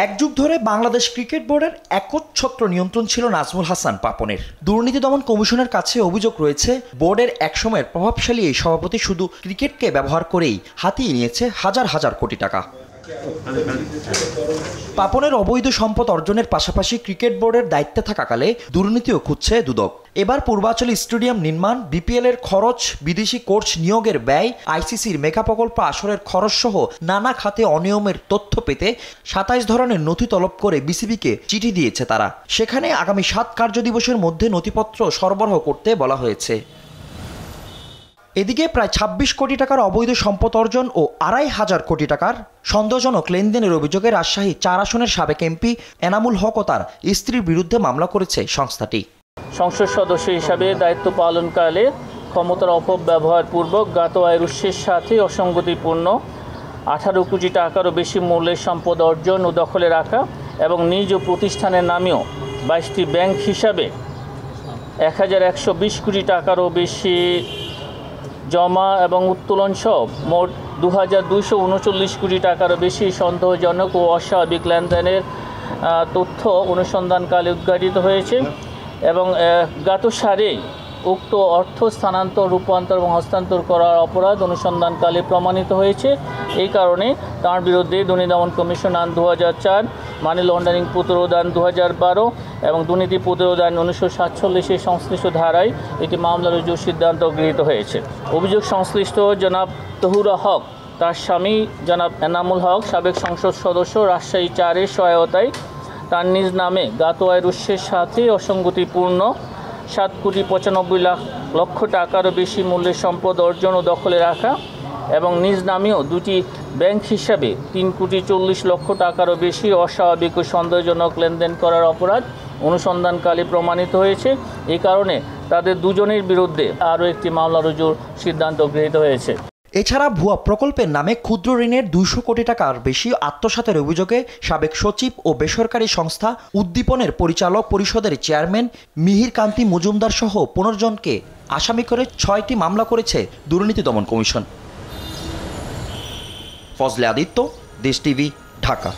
এক যুগ ধরে বাংলাদেশ ক্রিকেট বোর্ডের একচ্ছত্র নিয়ন্ত্রণ ছিল নাজমুল হাসান পাপনের। দুর্নীতি দমন কমিশনের কাছে অভিযোগ রয়েছে, বোর্ডের একসময়ের প্রভাবশালী এই সভাপতি শুধু ক্রিকেটকে ব্যবহার করেই হাতিয়ে নিয়েছে হাজার হাজার কোটি টাকা। পাপনের অবৈধ সম্পদ অর্জনের পাশাপাশি ক্রিকেট বোর্ডের দায়িত্বে থাকাকালে দুর্নীতিও খুঁজছে দুদক। এবার পূর্বাঞ্চল স্টেডিয়াম নির্মাণ, বিপিএল এর খরচ, বিদেশি কোচ নিয়োগের ব্যয়, আইসিসির মেগা প্রকল্প আসরের খরচ সহ নানা খাতে অনিয়মের তথ্য পেতে ২৭ ধরনের নথি তলব করে বিসিবিকে চিঠি দিয়েছে তারা। সেখানে আগামী ৭ কার্যদিবসের মধ্যে নথিপত্র সরবরাহ করতে বলা হয়েছে। এদিকে প্রায় ২৬ কোটি টাকার অবৈধ সম্পদ অর্জন ও ২৫০০ কোটি টাকার সন্দেহজনক লেনদেনের অভিযোগে রাজশাহী ৪ আসনের সাবেক এমপি এনামুল হক ও তার স্ত্রীর বিরুদ্ধে মামলা করেছে সংস্থাটি। সংসদ সদস্য হিসাবে দায়িত্ব পালনকালে ক্ষমতার অপব্যবহার পূর্বক জ্ঞাত আয়ের উৎসের সাথে অসঙ্গতিপূর্ণ ১৮ কোটি টাকারও বেশি মূল্যের সম্পদ অর্জন ও দখলে রাখা এবং নিজ প্রতিষ্ঠানের নামেও ২২টি ব্যাংক হিসাবে ১১২০ কোটি টাকারও বেশি জমা এবং উত্তোলন সহ মোট ২২৩৯ কোটি টাকারও বেশি সন্দেহজনক ও অস্বাভাবিক লেনদেনের তথ্য অনুসন্ধানকালে উদ্ঘাটিত হয়েছে এবং গত সালে উক্ত অর্থ স্থানান্তর, রূপান্তর এবং হস্তান্তর করার অপরাধ অনুসন্ধানকালে প্রমাণিত হয়েছে। এই কারণে তার বিরুদ্ধে দুর্নীতি দমন কমিশন আইন ২০০৪, মানি লন্ডারিং প্রতিরোধ আইন ২০১২ এবং দুর্নীতি প্রতিরোধ আইন ১৯৪৭ সংশ্লিষ্ট ধারায় একটি মামলা রুজুর সিদ্ধান্ত গৃহীত হয়েছে। অভিযোগ সংশ্লিষ্ট জনাব তহুরা হক, তার স্বামী জনাব এনামুল হক, সাবেক সংসদ সদস্য, রাজশাহী ৪-এর সহায়তায় তার নিজ নামে জ্ঞাত আয়ের উৎসের সাথে অসঙ্গতিপূর্ণ ৭,৯৫,০০,০০০ টাকারও বেশি মূল্যের সম্পদ অর্জন ও দখলে রাখা এবং নিজ নামেও দুটি ব্যাংক হিসাবে ৩,৪০,০০,০০০ টাকারও বেশি অস্বাভাবিক ও সন্দেহজনক লেনদেন করার অপরাধ অনুসন্ধানকালে প্রমাণিত হয়েছে। এই কারণে তাদের দুজনের বিরুদ্ধে আরও একটি মামলা রুজুর সিদ্ধান্ত গৃহীত হয়েছে। এছাড়া ভুয়া প্রকল্পের নামে ক্ষুদ্র ঋণের ২০০ কোটি টাকার বেশি আত্মসাতের অভিযোগে সাবেক সচিব ও বেসরকারি সংস্থা উদ্দীপনের পরিচালক পরিষদের চেয়ারম্যান মিহির কান্তি মজুমদার সহ ১৫ জনকে আসামি করে ৬টি মামলা করেছে দুর্নীতি দমন কমিশন। ফজলে আদিত্য, দেশ টিভি, ঢাকা।